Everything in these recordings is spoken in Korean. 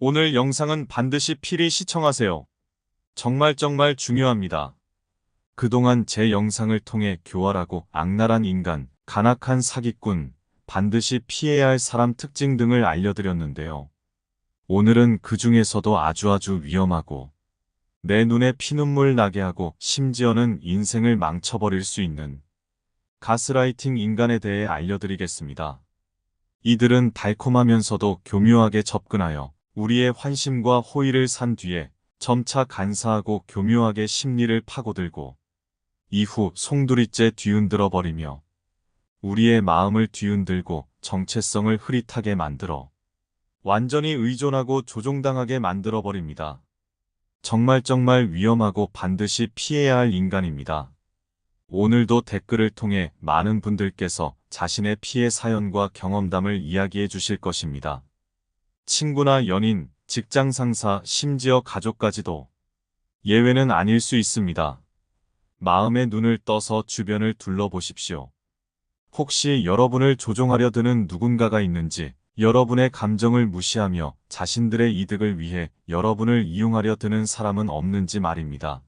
오늘 영상은 반드시 필히 시청하세요. 정말 중요합니다. 그동안 제 영상을 통해 교활하고 악랄한 인간, 간악한 사기꾼, 반드시 피해야 할 사람 특징 등을 알려드렸는데요. 오늘은 그 중에서도 아주 위험하고 내 눈에 피눈물 나게 하고 심지어는 인생을 망쳐버릴 수 있는 가스라이팅 인간에 대해 알려드리겠습니다. 이들은 달콤하면서도 교묘하게 접근하여 우리의 환심과 호의를 산 뒤에 점차 간사하고 교묘하게 심리를 파고들고 이후 송두리째 뒤흔들어 버리며 우리의 마음을 뒤흔들고 정체성을 흐릿하게 만들어 완전히 의존하고 조종당하게 만들어 버립니다. 정말 위험하고 반드시 피해야 할 인간입니다. 오늘도 댓글을 통해 많은 분들께서 자신의 피해 사연과 경험담을 이야기해 주실 것입니다. 친구나 연인, 직장 상사, 심지어 가족까지도 예외는 아닐 수 있습니다. 마음의 눈을 떠서 주변을 둘러보십시오. 혹시 여러분을 조종하려 드는 누군가가 있는지, 여러분의 감정을 무시하며 자신들의 이득을 위해 여러분을 이용하려 드는 사람은 없는지 말입니다.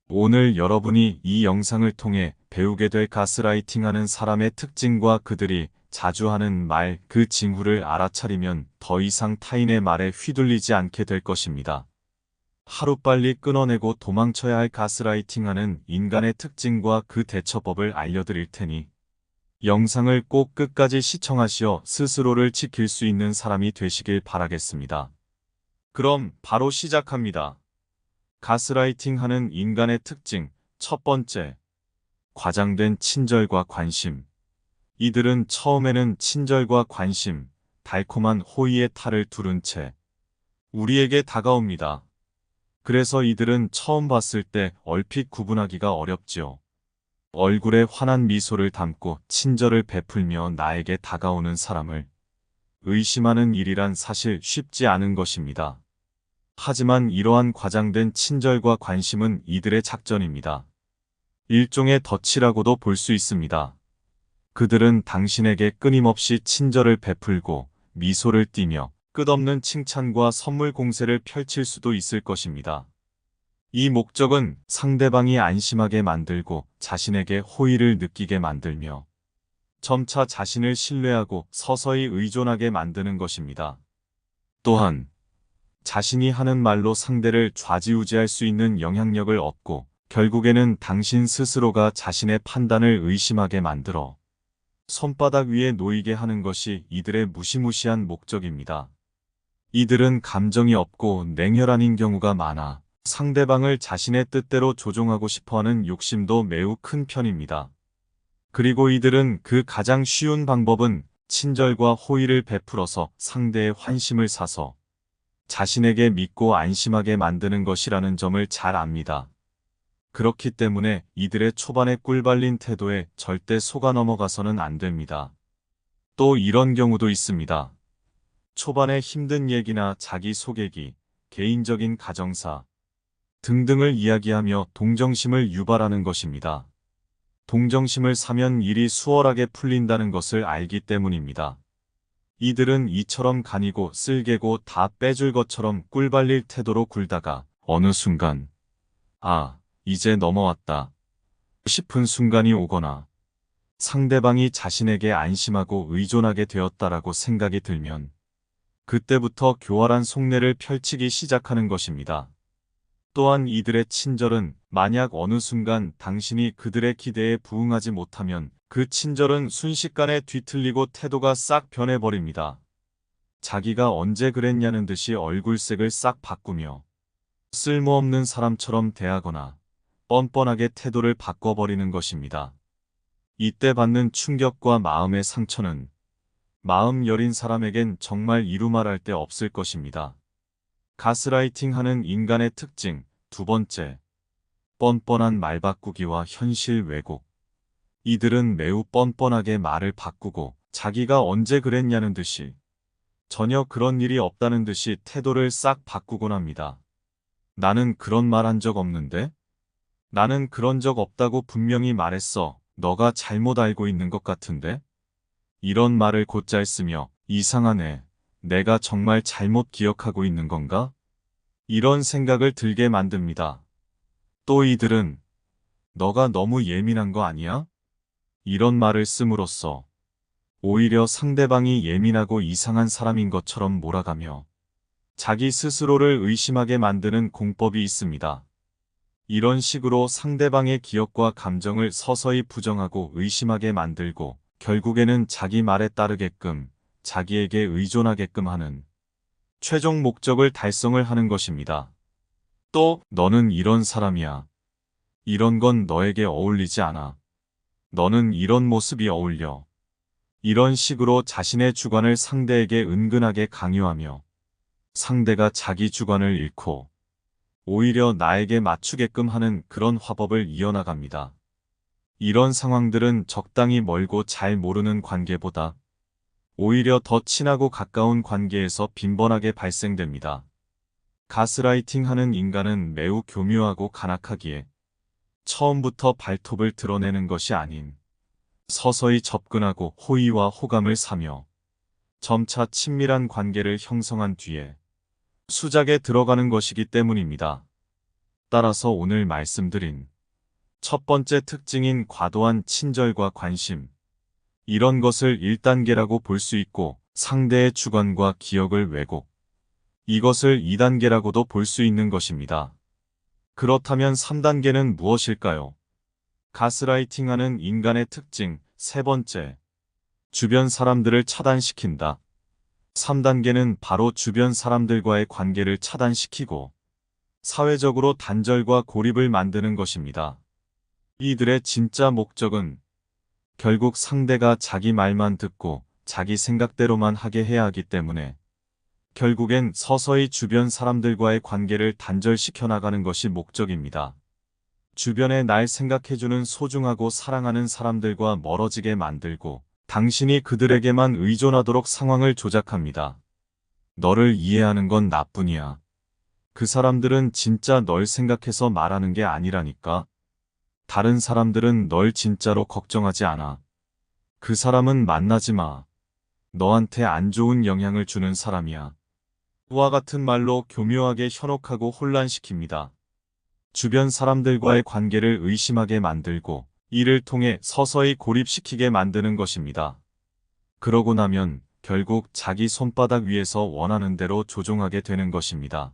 오늘 여러분이 이 영상을 통해 배우게 될 가스라이팅하는 사람의 특징과 그들이 자주 하는 말, 그 징후를 알아차리면 더 이상 타인의 말에 휘둘리지 않게 될 것입니다. 하루빨리 끊어내고 도망쳐야 할 가스라이팅하는 인간의 특징과 그 대처법을 알려드릴 테니 영상을 꼭 끝까지 시청하시어 스스로를 지킬 수 있는 사람이 되시길 바라겠습니다. 그럼 바로 시작합니다. 가스라이팅하는 인간의 특징, 첫 번째, 과장된 친절과 관심. 이들은 처음에는 친절과 관심, 달콤한 호의의 탈을 두른 채 우리에게 다가옵니다. 그래서 이들은 처음 봤을 때 얼핏 구분하기가 어렵지요. 얼굴에 환한 미소를 담고 친절을 베풀며 나에게 다가오는 사람을 의심하는 일이란 사실 쉽지 않은 것입니다. 하지만 이러한 과장된 친절과 관심은 이들의 작전입니다. 일종의 덫이라고도 볼 수 있습니다. 그들은 당신에게 끊임없이 친절을 베풀고 미소를 띠며 끝없는 칭찬과 선물 공세를 펼칠 수도 있을 것입니다. 이 목적은 상대방이 안심하게 만들고 자신에게 호의를 느끼게 만들며 점차 자신을 신뢰하고 서서히 의존하게 만드는 것입니다. 또한 자신이 하는 말로 상대를 좌지우지할 수 있는 영향력을 얻고 결국에는 당신 스스로가 자신의 판단을 의심하게 만들어 손바닥 위에 놓이게 하는 것이 이들의 무시무시한 목적입니다. 이들은 감정이 없고 냉혈한인 경우가 많아 상대방을 자신의 뜻대로 조종하고 싶어하는 욕심도 매우 큰 편입니다. 그리고 이들은 그 가장 쉬운 방법은 친절과 호의를 베풀어서 상대의 환심을 사서 자신에게 믿고 안심하게 만드는 것이라는 점을 잘 압니다. 그렇기 때문에 이들의 초반의 꿀발린 태도에 절대 속아 넘어가서는 안 됩니다. 또 이런 경우도 있습니다. 초반에 힘든 얘기나 자기소개기, 개인적인 가정사 등등을 이야기하며 동정심을 유발하는 것입니다. 동정심을 사면 일이 수월하게 풀린다는 것을 알기 때문입니다. 이들은 이처럼 간이고 쓸개고 다 빼줄 것처럼 꿀발릴 태도로 굴다가 어느 순간 이제 넘어왔다 싶은 순간이 오거나 상대방이 자신에게 안심하고 의존하게 되었다라고 생각이 들면 그때부터 교활한 속내를 펼치기 시작하는 것입니다. 또한 이들의 친절은 만약 어느 순간 당신이 그들의 기대에 부응하지 못하면 그 친절은 순식간에 뒤틀리고 태도가 싹 변해버립니다. 자기가 언제 그랬냐는 듯이 얼굴색을 싹 바꾸며 쓸모없는 사람처럼 대하거나 뻔뻔하게 태도를 바꿔버리는 것입니다. 이때 받는 충격과 마음의 상처는 마음 여린 사람에겐 정말 이루 말할 데 없을 것입니다. 가스라이팅하는 인간의 특징, 두 번째, 뻔뻔한 말 바꾸기와 현실 왜곡. 이들은 매우 뻔뻔하게 말을 바꾸고 자기가 언제 그랬냐는 듯이 전혀 그런 일이 없다는 듯이 태도를 싹 바꾸곤 합니다. 나는 그런 말 한 적 없는데? 나는 그런 적 없다고 분명히 말했어. 너가 잘못 알고 있는 것 같은데? 이런 말을 곧잘 쓰며 이상하네. 내가 정말 잘못 기억하고 있는 건가? 이런 생각을 들게 만듭니다. 또 이들은 너가 너무 예민한 거 아니야? 이런 말을 씀으로써 오히려 상대방이 예민하고 이상한 사람인 것처럼 몰아가며 자기 스스로를 의심하게 만드는 공법이 있습니다. 이런 식으로 상대방의 기억과 감정을 서서히 부정하고 의심하게 만들고 결국에는 자기 말에 따르게끔 자기에게 의존하게끔 하는 최종 목적을 달성을 하는 것입니다. 또 너는 이런 사람이야. 이런 건 너에게 어울리지 않아. 너는 이런 모습이 어울려. 이런 식으로 자신의 주관을 상대에게 은근하게 강요하며 상대가 자기 주관을 잃고 오히려 나에게 맞추게끔 하는 그런 화법을 이어나갑니다. 이런 상황들은 적당히 멀고 잘 모르는 관계보다 오히려 더 친하고 가까운 관계에서 빈번하게 발생됩니다. 가스라이팅 하는 인간은 매우 교묘하고 간악하기에 처음부터 발톱을 드러내는 것이 아닌 서서히 접근하고 호의와 호감을 사며 점차 친밀한 관계를 형성한 뒤에 수작에 들어가는 것이기 때문입니다. 따라서 오늘 말씀드린 첫 번째 특징인 과도한 친절과 관심, 이런 것을 1단계라고 볼 수 있고 상대의 주관과 기억을 왜곡, 이것을 2단계라고도 볼 수 있는 것입니다. 그렇다면 3단계는 무엇일까요? 가스라이팅하는 인간의 특징 세 번째, 주변 사람들을 차단시킨다. 3단계는 바로 주변 사람들과의 관계를 차단시키고 사회적으로 단절과 고립을 만드는 것입니다. 이들의 진짜 목적은 결국 상대가 자기 말만 듣고 자기 생각대로만 하게 해야 하기 때문에 결국엔 서서히 주변 사람들과의 관계를 단절시켜 나가는 것이 목적입니다. 주변에 날 생각해주는 소중하고 사랑하는 사람들과 멀어지게 만들고 당신이 그들에게만 의존하도록 상황을 조작합니다. 너를 이해하는 건 나뿐이야. 그 사람들은 진짜 널 생각해서 말하는 게 아니라니까. 다른 사람들은 널 진짜로 걱정하지 않아. 그 사람은 만나지 마. 너한테 안 좋은 영향을 주는 사람이야. 와 같은 말로 교묘하게 현혹하고 혼란시킵니다. 주변 사람들과의 관계를 의심하게 만들고 이를 통해 서서히 고립시키게 만드는 것입니다. 그러고 나면 결국 자기 손바닥 위에서 원하는 대로 조종하게 되는 것입니다.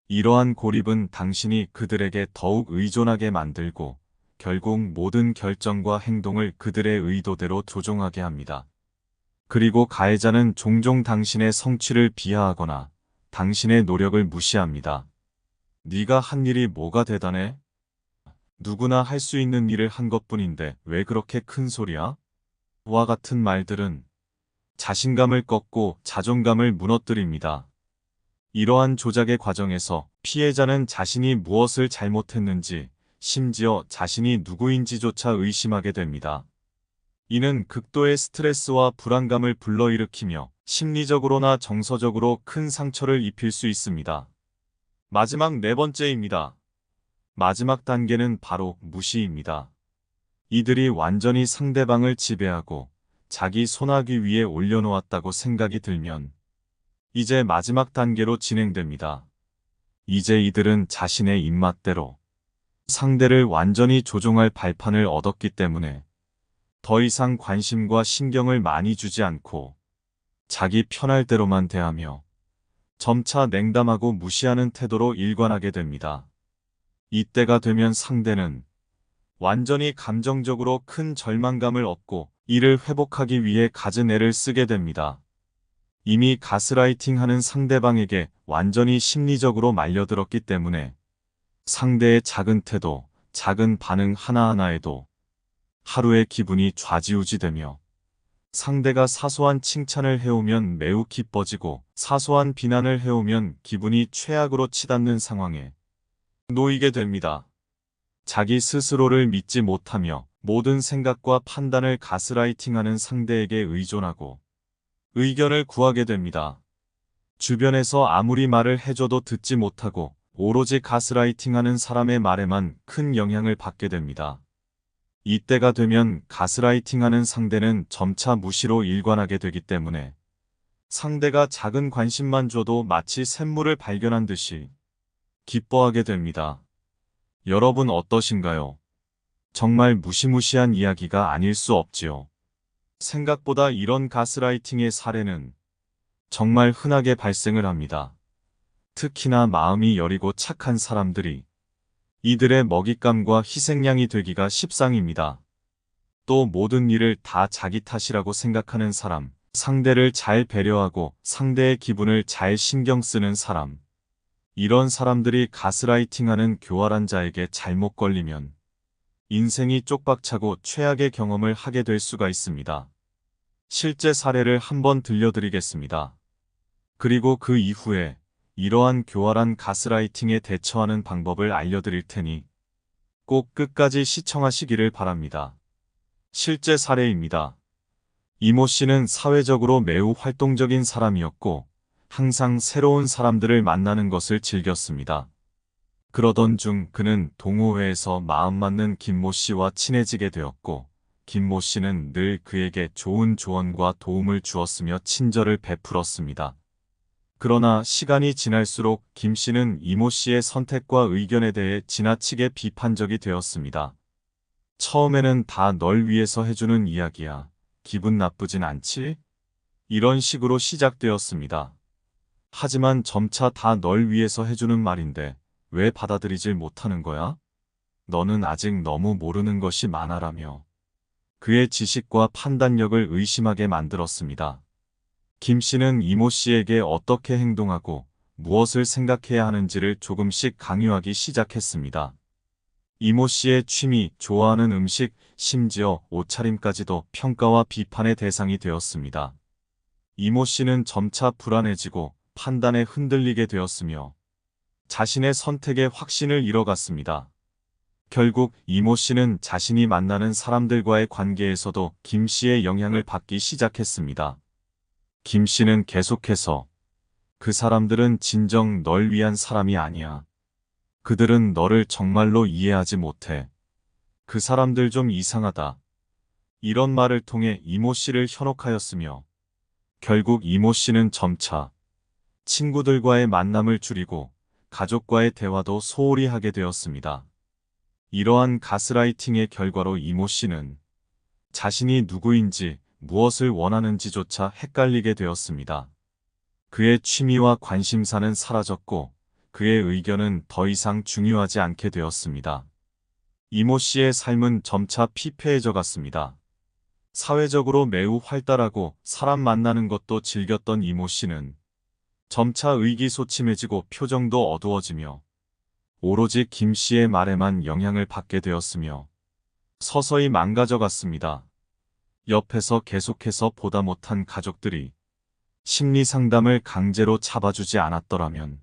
이러한 고립은 당신이 그들에게 더욱 의존하게 만들고 결국 모든 결정과 행동을 그들의 의도대로 조종하게 합니다. 그리고 가해자는 종종 당신의 성취를 비하하거나 당신의 노력을 무시합니다. 네가 한 일이 뭐가 대단해? 누구나 할 수 있는 일을 한 것뿐인데 왜 그렇게 큰 소리야? 와 같은 말들은 자신감을 꺾고 자존감을 무너뜨립니다. 이러한 조작의 과정에서 피해자는 자신이 무엇을 잘못했는지 심지어 자신이 누구인지조차 의심하게 됩니다. 이는 극도의 스트레스와 불안감을 불러일으키며 심리적으로나 정서적으로 큰 상처를 입힐 수 있습니다. 마지막 네 번째입니다. 마지막 단계는 바로 무시입니다. 이들이 완전히 상대방을 지배하고 자기 손아귀 위에 올려놓았다고 생각이 들면 이제 마지막 단계로 진행됩니다. 이제 이들은 자신의 입맛대로 상대를 완전히 조종할 발판을 얻었기 때문에 더 이상 관심과 신경을 많이 주지 않고 자기 편할 대로만 대하며 점차 냉담하고 무시하는 태도로 일관하게 됩니다. 이때가 되면 상대는 완전히 감정적으로 큰 절망감을 얻고 이를 회복하기 위해 갖은 애를 쓰게 됩니다. 이미 가스라이팅하는 상대방에게 완전히 심리적으로 말려들었기 때문에 상대의 작은 태도, 작은 반응 하나하나에도 하루의 기분이 좌지우지되며 상대가 사소한 칭찬을 해오면 매우 기뻐지고 사소한 비난을 해오면 기분이 최악으로 치닫는 상황에 놓이게 됩니다. 자기 스스로를 믿지 못하며 모든 생각과 판단을 가스라이팅하는 상대에게 의존하고 의견을 구하게 됩니다. 주변에서 아무리 말을 해줘도 듣지 못하고 오로지 가스라이팅하는 사람의 말에만 큰 영향을 받게 됩니다. 이때가 되면 가스라이팅하는 상대는 점차 무시로 일관하게 되기 때문에 상대가 작은 관심만 줘도 마치 샘물을 발견한 듯이 기뻐하게 됩니다. 여러분 어떠신가요? 정말 무시무시한 이야기가 아닐 수 없지요. 생각보다 이런 가스라이팅의 사례는 정말 흔하게 발생을 합니다. 특히나 마음이 여리고 착한 사람들이 이들의 먹잇감과 희생양이 되기가 십상입니다. 또 모든 일을 다 자기 탓이라고 생각하는 사람, 상대를 잘 배려하고 상대의 기분을 잘 신경 쓰는 사람, 이런 사람들이 가스라이팅하는 교활한 자에게 잘못 걸리면 인생이 쪽박차고 최악의 경험을 하게 될 수가 있습니다. 실제 사례를 한번 들려드리겠습니다. 그리고 그 이후에 이러한 교활한 가스라이팅에 대처하는 방법을 알려드릴 테니 꼭 끝까지 시청하시기를 바랍니다. 실제 사례입니다. 이모 씨는 사회적으로 매우 활동적인 사람이었고 항상 새로운 사람들을 만나는 것을 즐겼습니다. 그러던 중 그는 동호회에서 마음 맞는 김모 씨와 친해지게 되었고 김모 씨는 늘 그에게 좋은 조언과 도움을 주었으며 친절을 베풀었습니다. 그러나 시간이 지날수록 김 씨는 이모 씨의 선택과 의견에 대해 지나치게 비판적이 되었습니다. 처음에는 다 널 위해서 해주는 이야기야. 기분 나쁘진 않지? 이런 식으로 시작되었습니다. 하지만 점차 다 널 위해서 해주는 말인데 왜 받아들이질 못하는 거야? 너는 아직 너무 모르는 것이 많아라며 그의 지식과 판단력을 의심하게 만들었습니다. 김 씨는 이모 씨에게 어떻게 행동하고 무엇을 생각해야 하는지를 조금씩 강요하기 시작했습니다. 이모 씨의 취미, 좋아하는 음식, 심지어 옷차림까지도 평가와 비판의 대상이 되었습니다. 이모 씨는 점차 불안해지고 판단에 흔들리게 되었으며 자신의 선택에 확신을 잃어갔습니다. 결국 이모 씨는 자신이 만나는 사람들과의 관계에서도 김 씨의 영향을 받기 시작했습니다. 김 씨는 계속해서 그 사람들은 진정 널 위한 사람이 아니야. 그들은 너를 정말로 이해하지 못해. 그 사람들 좀 이상하다. 이런 말을 통해 이모 씨를 현혹하였으며 결국 이모 씨는 점차 친구들과의 만남을 줄이고 가족과의 대화도 소홀히 하게 되었습니다. 이러한 가스라이팅의 결과로 이모 씨는 자신이 누구인지 무엇을 원하는지조차 헷갈리게 되었습니다. 그의 취미와 관심사는 사라졌고 그의 의견은 더 이상 중요하지 않게 되었습니다. 이모 씨의 삶은 점차 피폐해져 갔습니다. 사회적으로 매우 활달하고 사람 만나는 것도 즐겼던 이모 씨는 점차 의기소침해지고 표정도 어두워지며 오로지 김 씨의 말에만 영향을 받게 되었으며 서서히 망가져 갔습니다. 옆에서 계속해서 보다 못한 가족들이 심리 상담을 강제로 잡아주지 않았더라면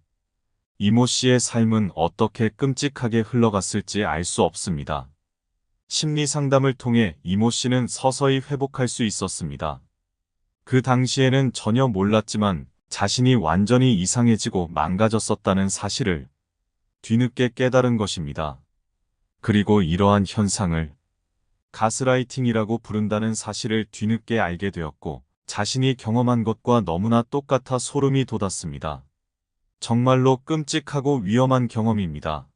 이모 씨의 삶은 어떻게 끔찍하게 흘러갔을지 알 수 없습니다. 심리 상담을 통해 이모 씨는 서서히 회복할 수 있었습니다. 그 당시에는 전혀 몰랐지만 자신이 완전히 이상해지고 망가졌었다는 사실을 뒤늦게 깨달은 것입니다. 그리고 이러한 현상을 가스라이팅이라고 부른다는 사실을 뒤늦게 알게 되었고 자신이 경험한 것과 너무나 똑같아 소름이 돋았습니다. 정말로 끔찍하고 위험한 경험입니다.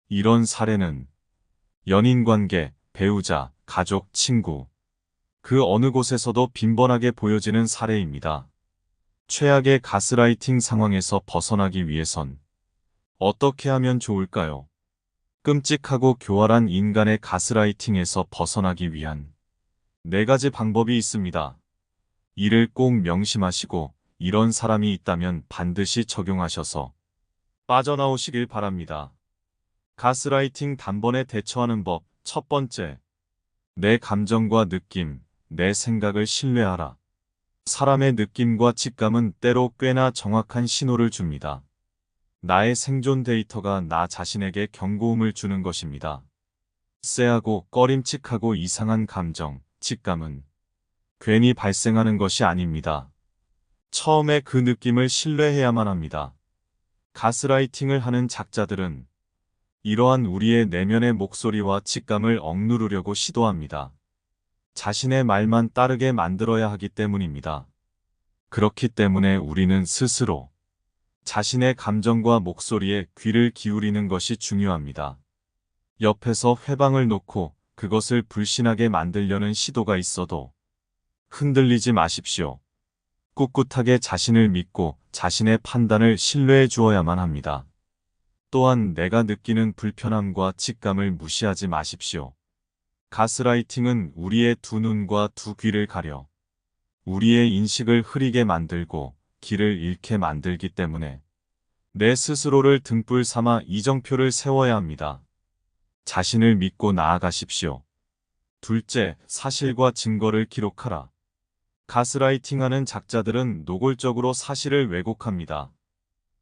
이런 사례는 연인관계, 배우자, 가족, 친구, 그 어느 곳에서도 빈번하게 보여지는 사례입니다. 최악의 가스라이팅 상황에서 벗어나기 위해선 어떻게 하면 좋을까요? 끔찍하고 교활한 인간의 가스라이팅에서 벗어나기 위한 4가지 방법이 있습니다. 이를 꼭 명심하시고 이런 사람이 있다면 반드시 적용하셔서 빠져나오시길 바랍니다. 가스라이팅 단번에 대처하는 법. 첫 번째, 내 감정과 느낌, 내 생각을 신뢰하라. 사람의 느낌과 직감은 때로 꽤나 정확한 신호를 줍니다. 나의 생존 데이터가 나 자신에게 경고음을 주는 것입니다. 쎄하고 꺼림칙하고 이상한 감정, 직감은 괜히 발생하는 것이 아닙니다. 처음에 그 느낌을 신뢰해야만 합니다. 가스라이팅을 하는 작자들은 이러한 우리의 내면의 목소리와 직감을 억누르려고 시도합니다. 자신의 말만 따르게 만들어야 하기 때문입니다. 그렇기 때문에 우리는 스스로 자신의 감정과 목소리에 귀를 기울이는 것이 중요합니다. 옆에서 회방을 놓고 그것을 불신하게 만들려는 시도가 있어도 흔들리지 마십시오. 꿋꿋하게 자신을 믿고 자신의 판단을 신뢰해 주어야만 합니다. 또한 내가 느끼는 불편함과 직감을 무시하지 마십시오. 가스라이팅은 우리의 두 눈과 두 귀를 가려 우리의 인식을 흐리게 만들고 길을 잃게 만들기 때문에 내 스스로를 등불 삼아 이정표를 세워야 합니다. 자신을 믿고 나아가십시오. 둘째, 사실과 증거를 기록하라. 가스라이팅하는 작자들은 노골적으로 사실을 왜곡합니다.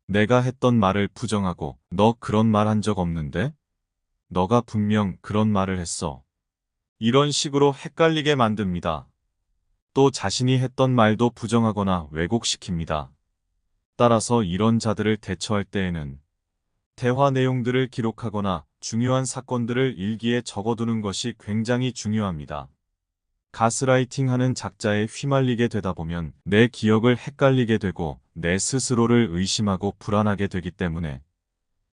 내가 했던 말을 부정하고 너 그런 말 한 적 없는데? 너가 분명 그런 말을 했어. 이런 식으로 헷갈리게 만듭니다. 또 자신이 했던 말도 부정하거나 왜곡시킵니다. 따라서 이런 자들을 대처할 때에는 대화 내용들을 기록하거나 중요한 사건들을 일기에 적어두는 것이 굉장히 중요합니다. 가스라이팅하는 작자에 휘말리게 되다 보면 내 기억을 헷갈리게 되고 내 스스로를 의심하고 불안하게 되기 때문에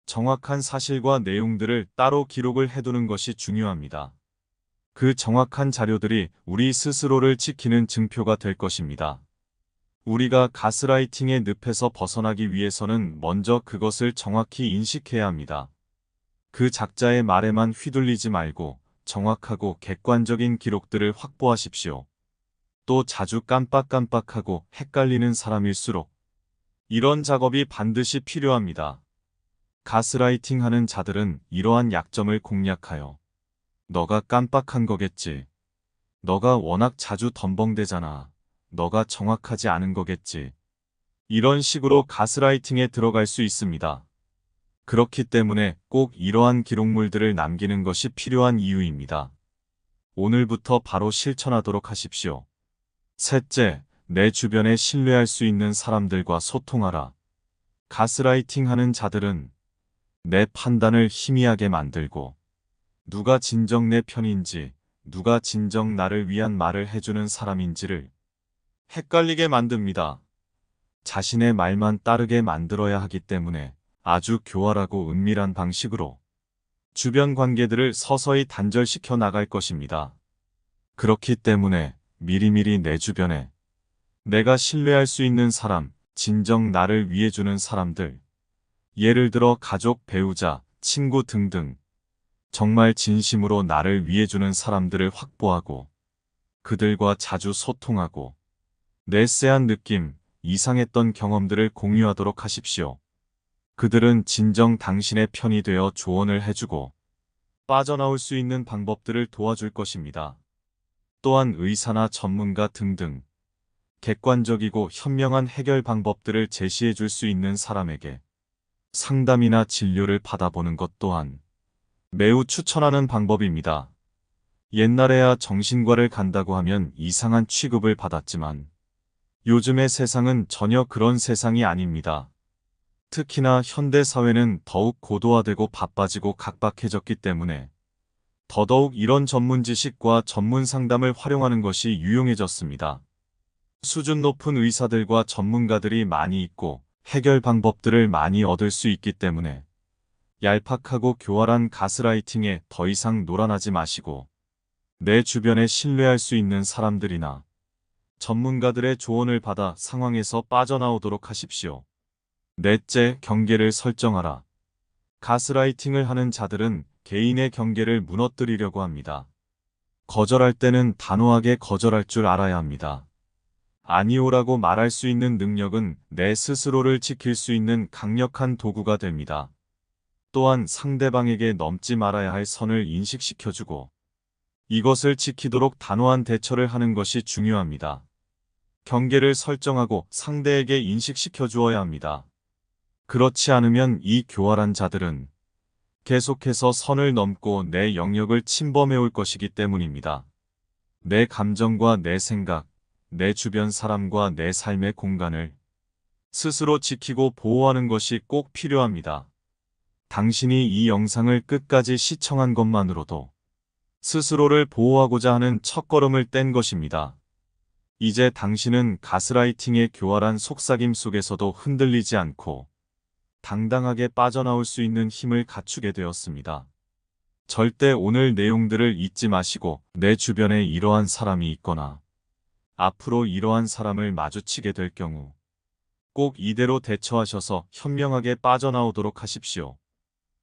정확한 사실과 내용들을 따로 기록을 해두는 것이 중요합니다. 그 정확한 자료들이 우리 스스로를 지키는 증표가 될 것입니다. 우리가 가스라이팅의 늪에서 벗어나기 위해서는 먼저 그것을 정확히 인식해야 합니다. 그 작자의 말에만 휘둘리지 말고 정확하고 객관적인 기록들을 확보하십시오. 또 자주 깜빡깜빡하고 헷갈리는 사람일수록 이런 작업이 반드시 필요합니다. 가스라이팅 하는 자들은 이러한 약점을 공략하여 너가 깜빡한 거겠지. 너가 워낙 자주 덤벙대잖아. 너가 정확하지 않은 거겠지. 이런 식으로 가스라이팅에 들어갈 수 있습니다. 그렇기 때문에 꼭 이러한 기록물들을 남기는 것이 필요한 이유입니다. 오늘부터 바로 실천하도록 하십시오. 셋째, 내 주변에 신뢰할 수 있는 사람들과 소통하라. 가스라이팅 하는 자들은 내 판단을 희미하게 만들고 누가 진정 내 편인지, 누가 진정 나를 위한 말을 해주는 사람인지를 헷갈리게 만듭니다. 자신의 말만 따르게 만들어야 하기 때문에 아주 교활하고 은밀한 방식으로 주변 관계들을 서서히 단절시켜 나갈 것입니다. 그렇기 때문에 미리미리 내 주변에 내가 신뢰할 수 있는 사람, 진정 나를 위해주는 사람들, 예를 들어 가족, 배우자, 친구 등등 정말 진심으로 나를 위해주는 사람들을 확보하고 그들과 자주 소통하고 내세한 느낌, 이상했던 경험들을 공유하도록 하십시오. 그들은 진정 당신의 편이 되어 조언을 해주고 빠져나올 수 있는 방법들을 도와줄 것입니다. 또한 의사나 전문가 등등 객관적이고 현명한 해결 방법들을 제시해 줄 수 있는 사람에게 상담이나 진료를 받아보는 것 또한 매우 추천하는 방법입니다. 옛날에야 정신과를 간다고 하면 이상한 취급을 받았지만 요즘의 세상은 전혀 그런 세상이 아닙니다. 특히나 현대 사회는 더욱 고도화되고 바빠지고 각박해졌기 때문에 더더욱 이런 전문 지식과 전문 상담을 활용하는 것이 유용해졌습니다. 수준 높은 의사들과 전문가들이 많이 있고 해결 방법들을 많이 얻을 수 있기 때문에 얄팍하고 교활한 가스라이팅에 더 이상 놀아나지 마시고 내 주변에 신뢰할 수 있는 사람들이나 전문가들의 조언을 받아 상황에서 빠져나오도록 하십시오. 넷째, 경계를 설정하라. 가스라이팅을 하는 자들은 개인의 경계를 무너뜨리려고 합니다. 거절할 때는 단호하게 거절할 줄 알아야 합니다. 아니오라고 말할 수 있는 능력은 내 스스로를 지킬 수 있는 강력한 도구가 됩니다. 또한 상대방에게 넘지 말아야 할 선을 인식시켜주고 이것을 지키도록 단호한 대처를 하는 것이 중요합니다. 경계를 설정하고 상대에게 인식시켜 주어야 합니다. 그렇지 않으면 이 교활한 자들은 계속해서 선을 넘고 내 영역을 침범해 올 것이기 때문입니다. 내 감정과 내 생각, 내 주변 사람과 내 삶의 공간을 스스로 지키고 보호하는 것이 꼭 필요합니다. 당신이 이 영상을 끝까지 시청한 것만으로도 스스로를 보호하고자 하는 첫걸음을 뗀 것입니다. 이제 당신은 가스라이팅의 교활한 속삭임 속에서도 흔들리지 않고 당당하게 빠져나올 수 있는 힘을 갖추게 되었습니다. 절대 오늘 내용들을 잊지 마시고 내 주변에 이러한 사람이 있거나 앞으로 이러한 사람을 마주치게 될 경우 꼭 이대로 대처하셔서 현명하게 빠져나오도록 하십시오.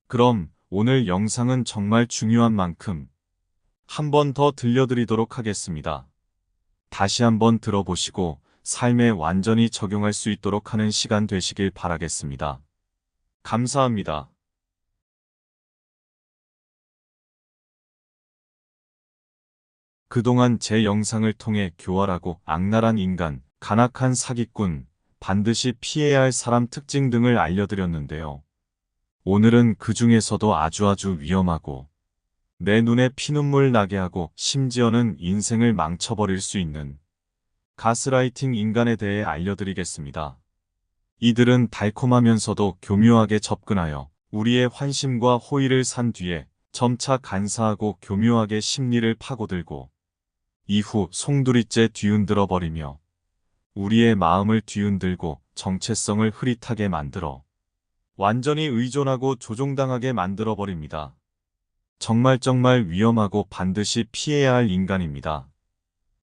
그럼 오늘 영상은 정말 중요한 만큼 한 번 더 들려드리도록 하겠습니다. 다시 한번 들어보시고 삶에 완전히 적용할 수 있도록 하는 시간 되시길 바라겠습니다. 감사합니다. 그동안 제 영상을 통해 교활하고 악랄한 인간, 간악한 사기꾼, 반드시 피해야 할 사람 특징 등을 알려드렸는데요. 오늘은 그 중에서도 아주 위험하고 내 눈에 피눈물 나게 하고 심지어는 인생을 망쳐버릴 수 있는 가스라이팅 인간에 대해 알려드리겠습니다. 이들은 달콤하면서도 교묘하게 접근하여 우리의 환심과 호의를 산 뒤에 점차 간사하고 교묘하게 심리를 파고들고 이후 송두리째 뒤흔들어 버리며 우리의 마음을 뒤흔들고 정체성을 흐릿하게 만들어 완전히 의존하고 조종당하게 만들어 버립니다. 정말 위험하고 반드시 피해야 할 인간입니다.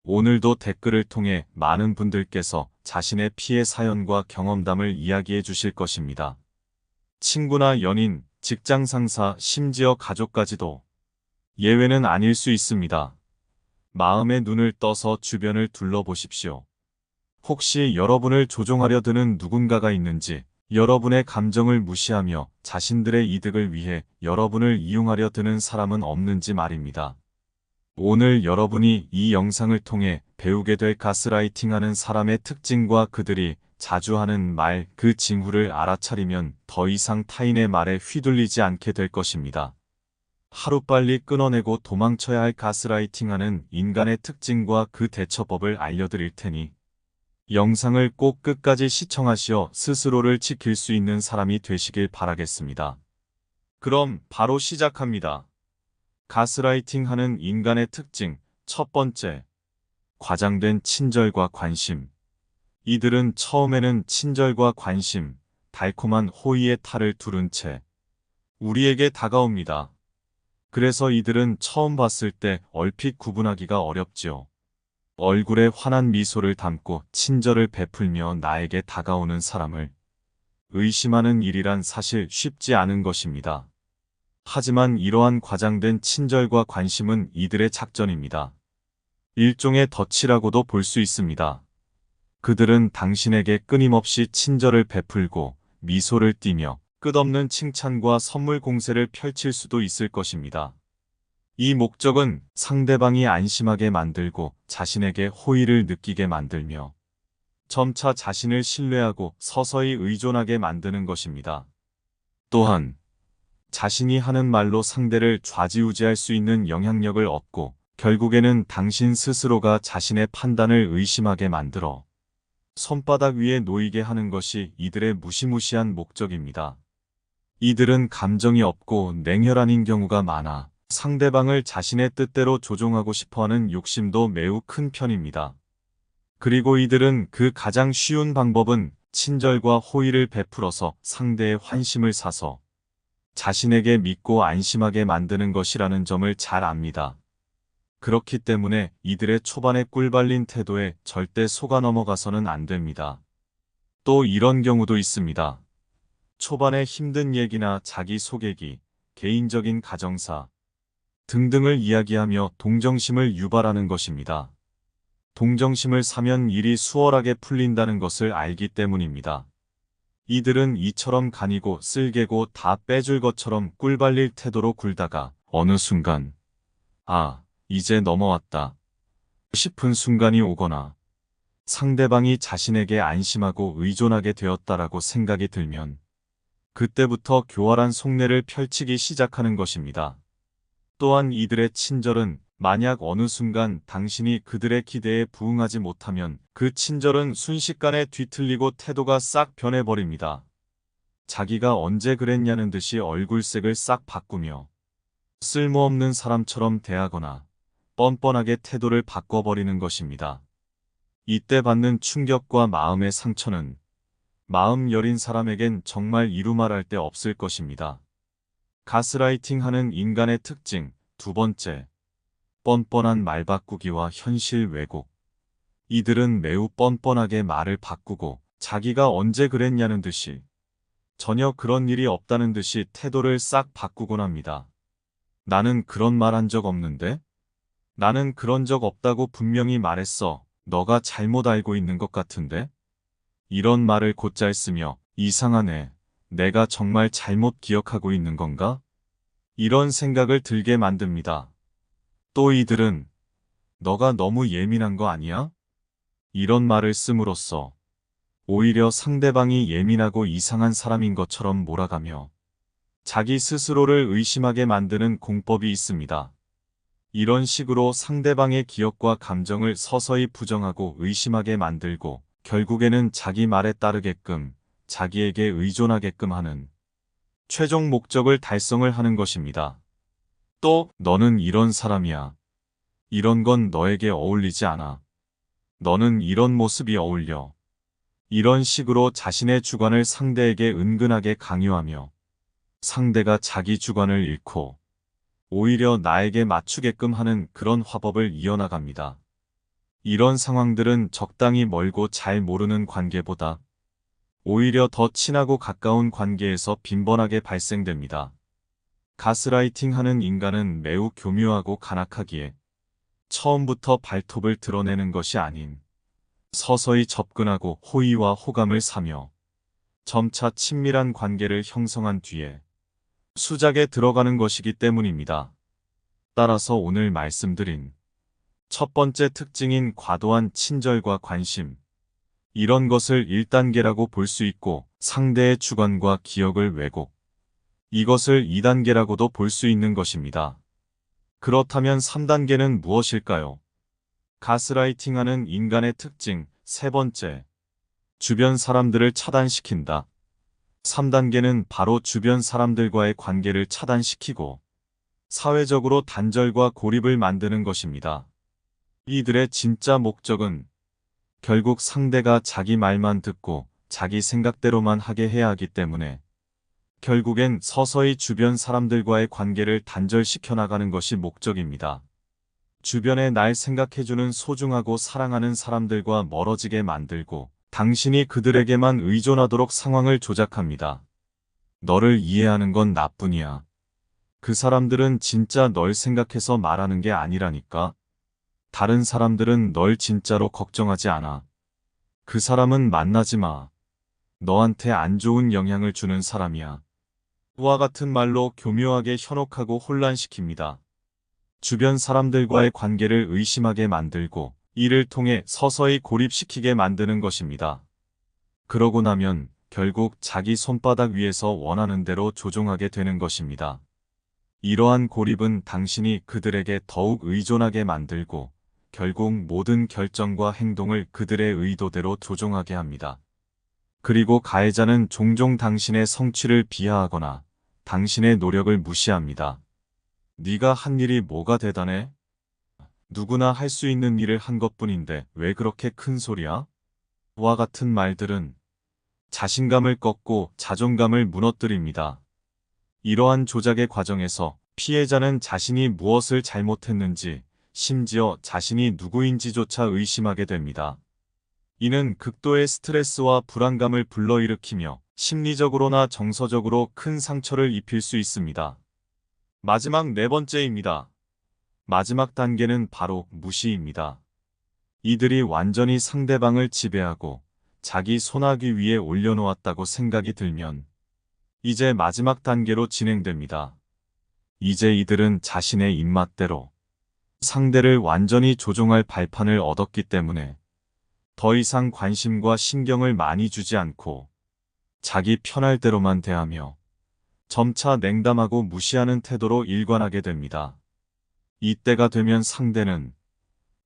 오늘도 댓글을 통해 많은 분들께서 자신의 피해 사연과 경험담을 이야기해 주실 것입니다. 친구나 연인, 직장 상사, 심지어 가족까지도 예외는 아닐 수 있습니다. 마음의 눈을 떠서 주변을 둘러보십시오. 혹시 여러분을 조종하려 드는 누군가가 있는지, 여러분의 감정을 무시하며 자신들의 이득을 위해 여러분을 이용하려 드는 사람은 없는지 말입니다. 오늘 여러분이 이 영상을 통해 배우게 될 가스라이팅하는 사람의 특징과 그들이 자주 하는 말, 그 징후를 알아차리면 더 이상 타인의 말에 휘둘리지 않게 될 것입니다. 하루빨리 끊어내고 도망쳐야 할 가스라이팅하는 인간의 특징과 그 대처법을 알려드릴 테니 영상을 꼭 끝까지 시청하시어 스스로를 지킬 수 있는 사람이 되시길 바라겠습니다. 그럼 바로 시작합니다. 가스라이팅하는 인간의 특징 첫 번째, 과장된 친절과 관심. 이들은 처음에는 친절과 관심, 달콤한 호의의 탈을 두른 채 우리에게 다가옵니다. 그래서 이들은 처음 봤을 때 얼핏 구분하기가 어렵지요. 얼굴에 환한 미소를 담고 친절을 베풀며 나에게 다가오는 사람을 의심하는 일이란 사실 쉽지 않은 것입니다. 하지만 이러한 과장된 친절과 관심은 이들의 작전입니다. 일종의 덫이라고도 볼 수 있습니다. 그들은 당신에게 끊임없이 친절을 베풀고 미소를 띠며 끝없는 칭찬과 선물 공세를 펼칠 수도 있을 것입니다. 이 목적은 상대방이 안심하게 만들고 자신에게 호의를 느끼게 만들며 점차 자신을 신뢰하고 서서히 의존하게 만드는 것입니다. 또한 자신이 하는 말로 상대를 좌지우지할 수 있는 영향력을 얻고 결국에는 당신 스스로가 자신의 판단을 의심하게 만들어 손바닥 위에 놓이게 하는 것이 이들의 무시무시한 목적입니다. 이들은 감정이 없고 냉혈한인 경우가 많아 상대방을 자신의 뜻대로 조종하고 싶어하는 욕심도 매우 큰 편입니다. 그리고 이들은 그 가장 쉬운 방법은 친절과 호의를 베풀어서 상대의 환심을 사서 자신에게 믿고 안심하게 만드는 것이라는 점을 잘 압니다. 그렇기 때문에 이들의 초반의 꿀발린 태도에 절대 속아 넘어가서는 안 됩니다. 또 이런 경우도 있습니다. 초반에 힘든 얘기나 자기소개기, 개인적인 가정사 등등을 이야기하며 동정심을 유발하는 것입니다. 동정심을 사면 일이 수월하게 풀린다는 것을 알기 때문입니다. 이들은 이처럼 간이고 쓸개고 다 빼줄 것처럼 꿀발릴 태도로 굴다가 어느 순간 이제 넘어왔다 싶은 순간이 오거나 상대방이 자신에게 안심하고 의존하게 되었다라고 생각이 들면 그때부터 교활한 속내를 펼치기 시작하는 것입니다. 또한 이들의 친절은 만약 어느 순간 당신이 그들의 기대에 부응하지 못하면 그 친절은 순식간에 뒤틀리고 태도가 싹 변해버립니다. 자기가 언제 그랬냐는 듯이 얼굴색을 싹 바꾸며 쓸모없는 사람처럼 대하거나 뻔뻔하게 태도를 바꿔버리는 것입니다. 이때 받는 충격과 마음의 상처는 마음 여린 사람에겐 정말 이루 말할 데 없을 것입니다. 가스라이팅 하는 인간의 특징 두 번째, 뻔뻔한 말 바꾸기와 현실 왜곡. 이들은 매우 뻔뻔하게 말을 바꾸고 자기가 언제 그랬냐는 듯이 전혀 그런 일이 없다는 듯이 태도를 싹 바꾸곤 합니다. 나는 그런 말 한 적 없는데? 나는 그런 적 없다고 분명히 말했어. 너가 잘못 알고 있는 것 같은데? 이런 말을 곧잘 쓰며 이상하네. 내가 정말 잘못 기억하고 있는 건가? 이런 생각을 들게 만듭니다. 또 이들은 너가 너무 예민한 거 아니야? 이런 말을 씀으로써 오히려 상대방이 예민하고 이상한 사람인 것처럼 몰아가며 자기 스스로를 의심하게 만드는 공법이 있습니다. 이런 식으로 상대방의 기억과 감정을 서서히 부정하고 의심하게 만들고 결국에는 자기 말에 따르게끔 자기에게 의존하게끔 하는 최종 목적을 달성을 하는 것입니다. 또 너는 이런 사람이야. 이런 건 너에게 어울리지 않아. 너는 이런 모습이 어울려. 이런 식으로 자신의 주관을 상대에게 은근하게 강요하며 상대가 자기 주관을 잃고 오히려 나에게 맞추게끔 하는 그런 화법을 이어나갑니다. 이런 상황들은 적당히 멀고 잘 모르는 관계보다 오히려 더 친하고 가까운 관계에서 빈번하게 발생됩니다. 가스라이팅 하는 인간은 매우 교묘하고 간악하기에 처음부터 발톱을 드러내는 것이 아닌 서서히 접근하고 호의와 호감을 사며 점차 친밀한 관계를 형성한 뒤에 수작에 들어가는 것이기 때문입니다. 따라서 오늘 말씀드린 첫 번째 특징인 과도한 친절과 관심, 이런 것을 1단계라고 볼 수 있고 상대의 주관과 기억을 왜곡, 이것을 2단계라고도 볼 수 있는 것입니다. 그렇다면 3단계는 무엇일까요? 가스라이팅하는 인간의 특징 세 번째, 주변 사람들을 차단시킨다. 3단계는 바로 주변 사람들과의 관계를 차단시키고 사회적으로 단절과 고립을 만드는 것입니다. 이들의 진짜 목적은 결국 상대가 자기 말만 듣고 자기 생각대로만 하게 해야 하기 때문에 결국엔 서서히 주변 사람들과의 관계를 단절시켜 나가는 것이 목적입니다. 주변에 날 생각해주는 소중하고 사랑하는 사람들과 멀어지게 만들고 당신이 그들에게만 의존하도록 상황을 조작합니다. 너를 이해하는 건 나뿐이야. 그 사람들은 진짜 널 생각해서 말하는 게 아니라니까. 다른 사람들은 널 진짜로 걱정하지 않아. 그 사람은 만나지 마. 너한테 안 좋은 영향을 주는 사람이야. 와 같은 말로 교묘하게 현혹하고 혼란시킵니다. 주변 사람들과의 관계를 의심하게 만들고 이를 통해 서서히 고립시키게 만드는 것입니다. 그러고 나면 결국 자기 손바닥 위에서 원하는 대로 조종하게 되는 것입니다. 이러한 고립은 당신이 그들에게 더욱 의존하게 만들고 결국 모든 결정과 행동을 그들의 의도대로 조종하게 합니다. 그리고 가해자는 종종 당신의 성취를 비하하거나 당신의 노력을 무시합니다. 네가 한 일이 뭐가 대단해? 누구나 할 수 있는 일을 한 것뿐인데 왜 그렇게 큰 소리야? 와 같은 말들은 자신감을 꺾고 자존감을 무너뜨립니다. 이러한 조작의 과정에서 피해자는 자신이 무엇을 잘못했는지, 심지어 자신이 누구인지조차 의심하게 됩니다. 이는 극도의 스트레스와 불안감을 불러일으키며 심리적으로나 정서적으로 큰 상처를 입힐 수 있습니다. 마지막 네 번째입니다. 마지막 단계는 바로 무시입니다. 이들이 완전히 상대방을 지배하고 자기 손아귀 위에 올려놓았다고 생각이 들면 이제 마지막 단계로 진행됩니다. 이제 이들은 자신의 입맛대로 상대를 완전히 조종할 발판을 얻었기 때문에 더 이상 관심과 신경을 많이 주지 않고 자기 편할 대로만 대하며 점차 냉담하고 무시하는 태도로 일관하게 됩니다. 이때가 되면 상대는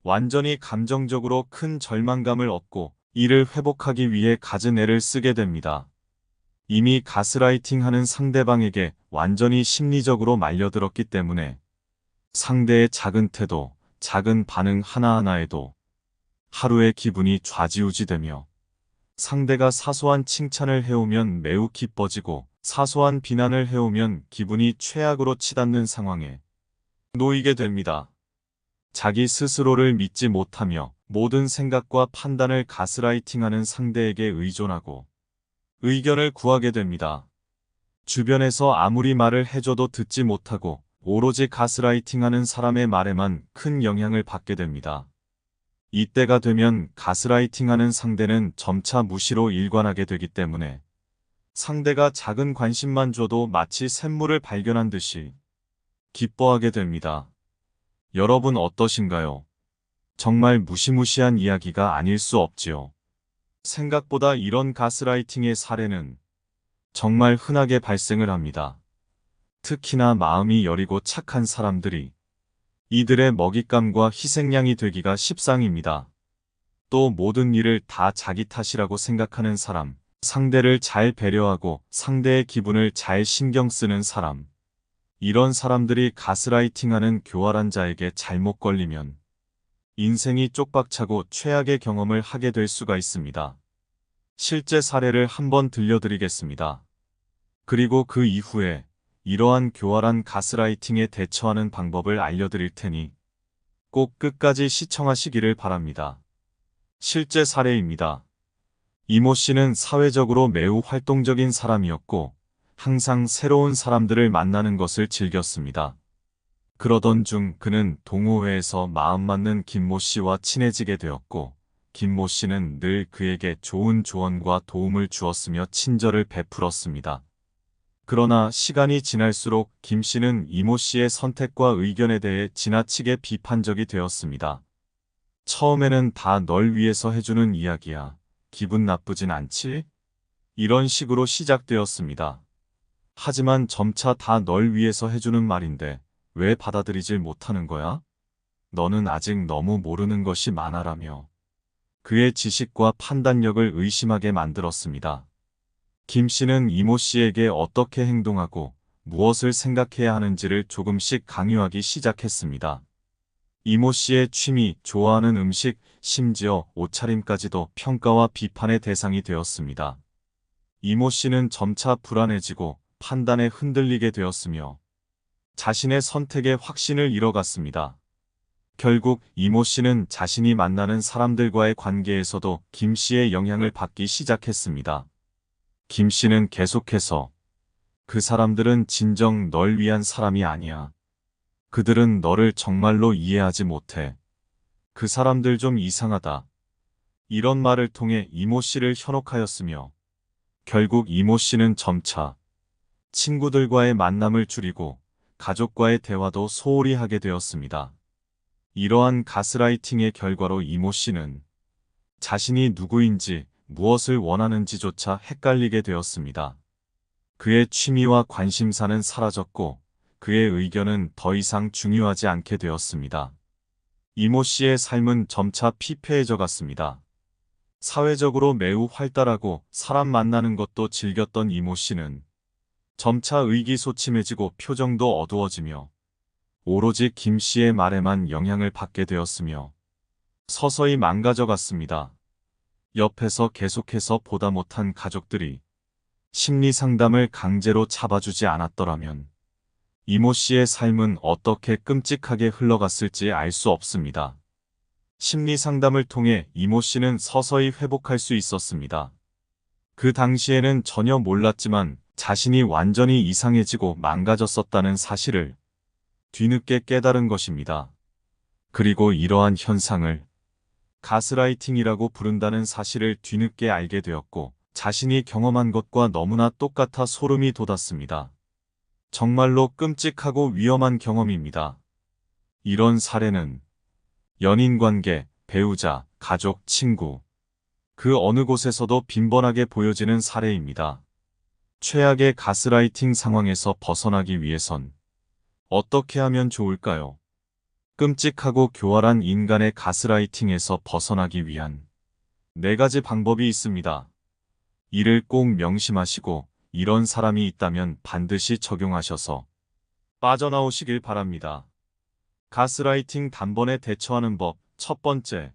완전히 감정적으로 큰 절망감을 얻고 이를 회복하기 위해 갖은 애를 쓰게 됩니다. 이미 가스라이팅하는 상대방에게 완전히 심리적으로 말려들었기 때문에 상대의 작은 태도, 작은 반응 하나하나에도 하루의 기분이 좌지우지되며 상대가 사소한 칭찬을 해오면 매우 기뻐지고 사소한 비난을 해오면 기분이 최악으로 치닫는 상황에 놓이게 됩니다. 자기 스스로를 믿지 못하며 모든 생각과 판단을 가스라이팅하는 상대에게 의존하고 의견을 구하게 됩니다. 주변에서 아무리 말을 해줘도 듣지 못하고 오로지 가스라이팅하는 사람의 말에만 큰 영향을 받게 됩니다. 이때가 되면 가스라이팅하는 상대는 점차 무시로 일관하게 되기 때문에 상대가 작은 관심만 줘도 마치 샘물을 발견한 듯이 기뻐하게 됩니다. 여러분 어떠신가요? 정말 무시무시한 이야기가 아닐 수 없지요. 생각보다 이런 가스라이팅의 사례는 정말 흔하게 발생을 합니다. 특히나 마음이 여리고 착한 사람들이 이들의 먹잇감과 희생양이 되기가 십상입니다. 또 모든 일을 다 자기 탓이라고 생각하는 사람, 상대를 잘 배려하고 상대의 기분을 잘 신경 쓰는 사람, 이런 사람들이 가스라이팅하는 교활한 자에게 잘못 걸리면 인생이 쪽박차고 최악의 경험을 하게 될 수가 있습니다. 실제 사례를 한번 들려드리겠습니다. 그리고 그 이후에 이러한 교활한 가스라이팅에 대처하는 방법을 알려드릴 테니 꼭 끝까지 시청하시기를 바랍니다. 실제 사례입니다. 이모 씨는 사회적으로 매우 활동적인 사람이었고 항상 새로운 사람들을 만나는 것을 즐겼습니다. 그러던 중 그는 동호회에서 마음 맞는 김모 씨와 친해지게 되었고 김모 씨는 늘 그에게 좋은 조언과 도움을 주었으며 친절을 베풀었습니다. 그러나 시간이 지날수록 김 씨는 이모 씨의 선택과 의견에 대해 지나치게 비판적이 되었습니다. 처음에는 다 널 위해서 해주는 이야기야. 기분 나쁘진 않지? 이런 식으로 시작되었습니다. 하지만 점차 다 널 위해서 해주는 말인데 왜 받아들이질 못하는 거야? 너는 아직 너무 모르는 것이 많아라며 그의 지식과 판단력을 의심하게 만들었습니다. 김 씨는 이모 씨에게 어떻게 행동하고 무엇을 생각해야 하는지를 조금씩 강요하기 시작했습니다. 이모 씨의 취미, 좋아하는 음식, 심지어 옷차림까지도 평가와 비판의 대상이 되었습니다. 이모 씨는 점차 불안해지고 판단에 흔들리게 되었으며 자신의 선택에 확신을 잃어갔습니다. 결국 이모 씨는 자신이 만나는 사람들과의 관계에서도 김 씨의 영향을 받기 시작했습니다. 김 씨는 계속해서 그 사람들은 진정 널 위한 사람이 아니야. 그들은 너를 정말로 이해하지 못해. 그 사람들 좀 이상하다. 이런 말을 통해 이모 씨를 현혹하였으며 결국 이모 씨는 점차 친구들과의 만남을 줄이고 가족과의 대화도 소홀히 하게 되었습니다. 이러한 가스라이팅의 결과로 이모 씨는 자신이 누구인지 무엇을 원하는지조차 헷갈리게 되었습니다. 그의 취미와 관심사는 사라졌고 그의 의견은 더 이상 중요하지 않게 되었습니다. 이모 씨의 삶은 점차 피폐해져 갔습니다. 사회적으로 매우 활달하고 사람 만나는 것도 즐겼던 이모 씨는 점차 의기소침해지고 표정도 어두워지며 오로지 김 씨의 말에만 영향을 받게 되었으며 서서히 망가져 갔습니다. 옆에서 계속해서 보다 못한 가족들이 심리 상담을 강제로 잡아주지 않았더라면 이모 씨의 삶은 어떻게 끔찍하게 흘러갔을지 알 수 없습니다. 심리 상담을 통해 이모 씨는 서서히 회복할 수 있었습니다. 그 당시에는 전혀 몰랐지만 자신이 완전히 이상해지고 망가졌었다는 사실을 뒤늦게 깨달은 것입니다. 그리고 이러한 현상을 가스라이팅이라고 부른다는 사실을 뒤늦게 알게 되었고 자신이 경험한 것과 너무나 똑같아 소름이 돋았습니다. 정말로 끔찍하고 위험한 경험입니다. 이런 사례는 연인관계, 배우자, 가족, 친구, 그 어느 곳에서도 빈번하게 보여지는 사례입니다. 최악의 가스라이팅 상황에서 벗어나기 위해선 어떻게 하면 좋을까요? 끔찍하고 교활한 인간의 가스라이팅에서 벗어나기 위한 4가지 방법이 있습니다. 이를 꼭 명심하시고 이런 사람이 있다면 반드시 적용하셔서 빠져나오시길 바랍니다. 가스라이팅 단번에 대처하는 법. 첫 번째,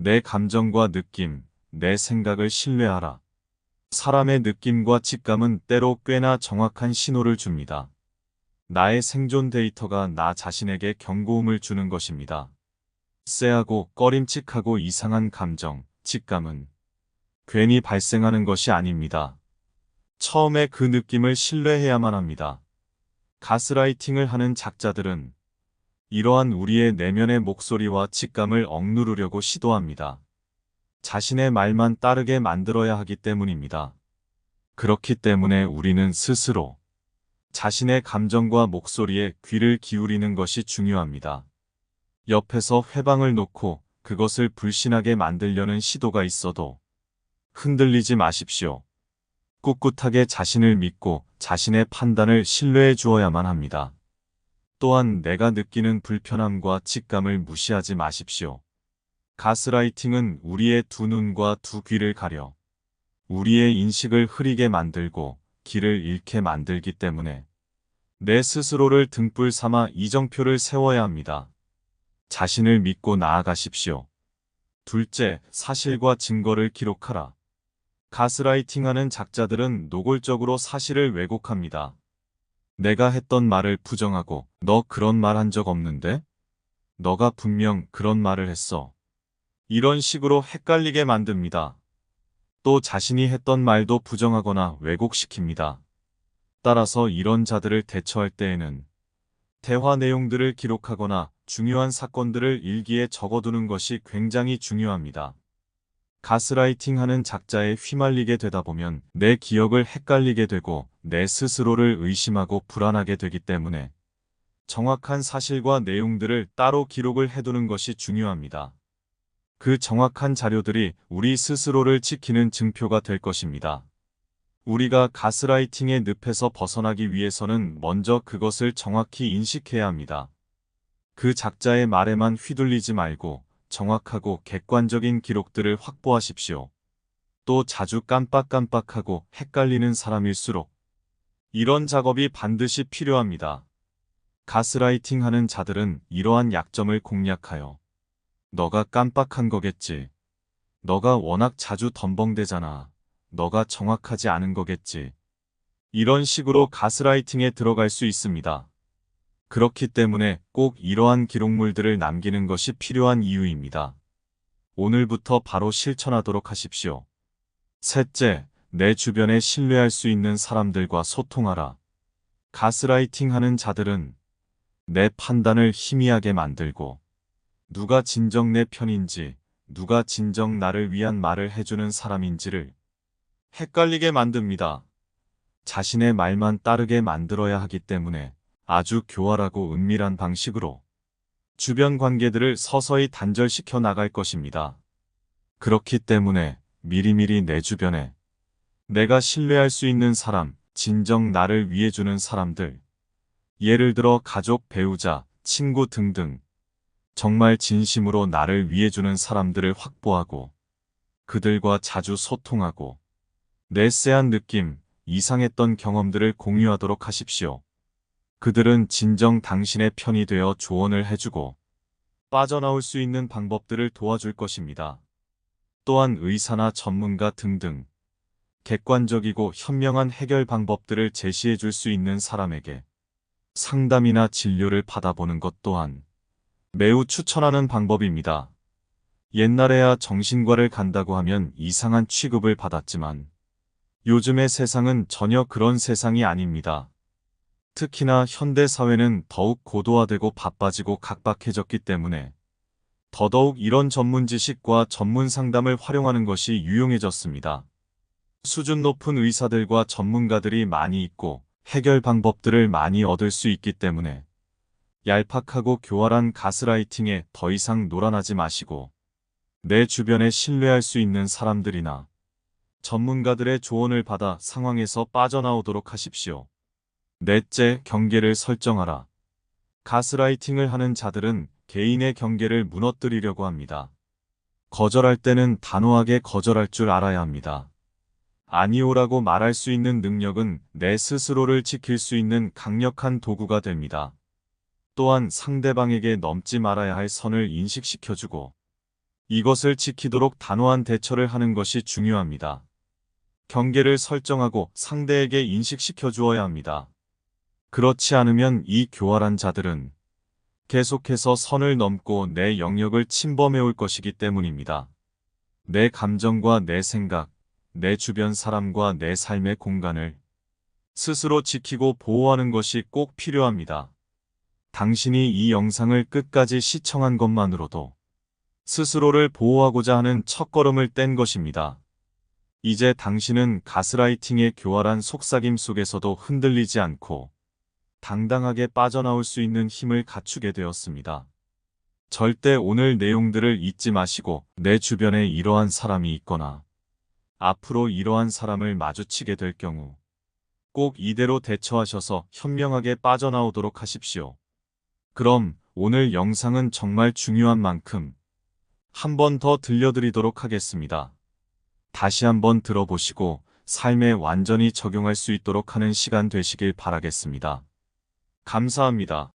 내 감정과 느낌, 내 생각을 신뢰하라. 사람의 느낌과 직감은 때로 꽤나 정확한 신호를 줍니다. 나의 생존 데이터가 나 자신에게 경고음을 주는 것입니다. 쎄하고 꺼림칙하고 이상한 감정, 직감은 괜히 발생하는 것이 아닙니다. 처음에 그 느낌을 신뢰해야만 합니다. 가스라이팅을 하는 작자들은 이러한 우리의 내면의 목소리와 직감을 억누르려고 시도합니다. 자신의 말만 따르게 만들어야 하기 때문입니다. 그렇기 때문에 우리는 스스로 자신의 감정과 목소리에 귀를 기울이는 것이 중요합니다. 옆에서 회방을 놓고 그것을 불신하게 만들려는 시도가 있어도 흔들리지 마십시오. 꿋꿋하게 자신을 믿고 자신의 판단을 신뢰해 주어야만 합니다. 또한 내가 느끼는 불편함과 직감을 무시하지 마십시오. 가스라이팅은 우리의 두 눈과 두 귀를 가려 우리의 인식을 흐리게 만들고 길을 잃게 만들기 때문에 내 스스로를 등불 삼아 이정표를 세워야 합니다. 자신을 믿고 나아가십시오. 둘째, 사실과 증거를 기록하라. 가스라이팅하는 작자들은 노골적으로 사실을 왜곡합니다. 내가 했던 말을 부정하고 너 그런 말 한 적 없는데? 너가 분명 그런 말을 했어. 이런 식으로 헷갈리게 만듭니다. 또 자신이 했던 말도 부정하거나 왜곡시킵니다. 따라서 이런 자들을 대처할 때에는 대화 내용들을 기록하거나 중요한 사건들을 일기에 적어두는 것이 굉장히 중요합니다. 가스라이팅하는 작자에 휘말리게 되다 보면 내 기억을 헷갈리게 되고 내 스스로를 의심하고 불안하게 되기 때문에 정확한 사실과 내용들을 따로 기록을 해두는 것이 중요합니다. 그 정확한 자료들이 우리 스스로를 지키는 증표가 될 것입니다. 우리가 가스라이팅의 늪에서 벗어나기 위해서는 먼저 그것을 정확히 인식해야 합니다. 그 작자의 말에만 휘둘리지 말고 정확하고 객관적인 기록들을 확보하십시오. 또 자주 깜빡깜빡하고 헷갈리는 사람일수록 이런 작업이 반드시 필요합니다. 가스라이팅 하는 자들은 이러한 약점을 공략하여 너가 깜빡한 거겠지. 너가 워낙 자주 덤벙대잖아. 너가 정확하지 않은 거겠지. 이런 식으로 가스라이팅에 들어갈 수 있습니다. 그렇기 때문에 꼭 이러한 기록물들을 남기는 것이 필요한 이유입니다. 오늘부터 바로 실천하도록 하십시오. 셋째, 내 주변에 신뢰할 수 있는 사람들과 소통하라. 가스라이팅 하는 자들은 내 판단을 희미하게 만들고 누가 진정 내 편인지, 누가 진정 나를 위한 말을 해주는 사람인지를 헷갈리게 만듭니다. 자신의 말만 따르게 만들어야 하기 때문에 아주 교활하고 은밀한 방식으로 주변 관계들을 서서히 단절시켜 나갈 것입니다. 그렇기 때문에 미리미리 내 주변에 내가 신뢰할 수 있는 사람, 진정 나를 위해주는 사람들, 예를 들어 가족, 배우자, 친구 등등 정말 진심으로 나를 위해주는 사람들을 확보하고 그들과 자주 소통하고 내 쎄한 느낌, 이상했던 경험들을 공유하도록 하십시오. 그들은 진정 당신의 편이 되어 조언을 해주고 빠져나올 수 있는 방법들을 도와줄 것입니다. 또한 의사나 전문가 등등 객관적이고 현명한 해결 방법들을 제시해 줄 수 있는 사람에게 상담이나 진료를 받아보는 것 또한 매우 추천하는 방법입니다. 옛날에야 정신과를 간다고 하면 이상한 취급을 받았지만 요즘의 세상은 전혀 그런 세상이 아닙니다. 특히나 현대사회는 더욱 고도화되고 바빠지고 각박해졌기 때문에 더더욱 이런 전문 지식과 전문 상담을 활용하는 것이 유용해졌습니다. 수준 높은 의사들과 전문가들이 많이 있고 해결 방법들을 많이 얻을 수 있기 때문에 얄팍하고 교활한 가스라이팅에 더 이상 놀아나지 마시고 내 주변에 신뢰할 수 있는 사람들이나 전문가들의 조언을 받아 상황에서 빠져나오도록 하십시오. 넷째, 경계를 설정하라. 가스라이팅을 하는 자들은 개인의 경계를 무너뜨리려고 합니다. 거절할 때는 단호하게 거절할 줄 알아야 합니다. 아니오라고 말할 수 있는 능력은 내 스스로를 지킬 수 있는 강력한 도구가 됩니다. 또한 상대방에게 넘지 말아야 할 선을 인식시켜주고 이것을 지키도록 단호한 대처를 하는 것이 중요합니다. 경계를 설정하고 상대에게 인식시켜 주어야 합니다. 그렇지 않으면 이 교활한 자들은 계속해서 선을 넘고 내 영역을 침범해 올 것이기 때문입니다. 내 감정과 내 생각, 내 주변 사람과 내 삶의 공간을 스스로 지키고 보호하는 것이 꼭 필요합니다. 당신이 이 영상을 끝까지 시청한 것만으로도 스스로를 보호하고자 하는 첫걸음을 뗀 것입니다. 이제 당신은 가스라이팅의 교활한 속삭임 속에서도 흔들리지 않고 당당하게 빠져나올 수 있는 힘을 갖추게 되었습니다. 절대 오늘 내용들을 잊지 마시고 내 주변에 이러한 사람이 있거나 앞으로 이러한 사람을 마주치게 될 경우 꼭 이대로 대처하셔서 현명하게 빠져나오도록 하십시오. 그럼 오늘 영상은 정말 중요한 만큼 한 번 더 들려드리도록 하겠습니다. 다시 한번 들어보시고 삶에 완전히 적용할 수 있도록 하는 시간 되시길 바라겠습니다. 감사합니다.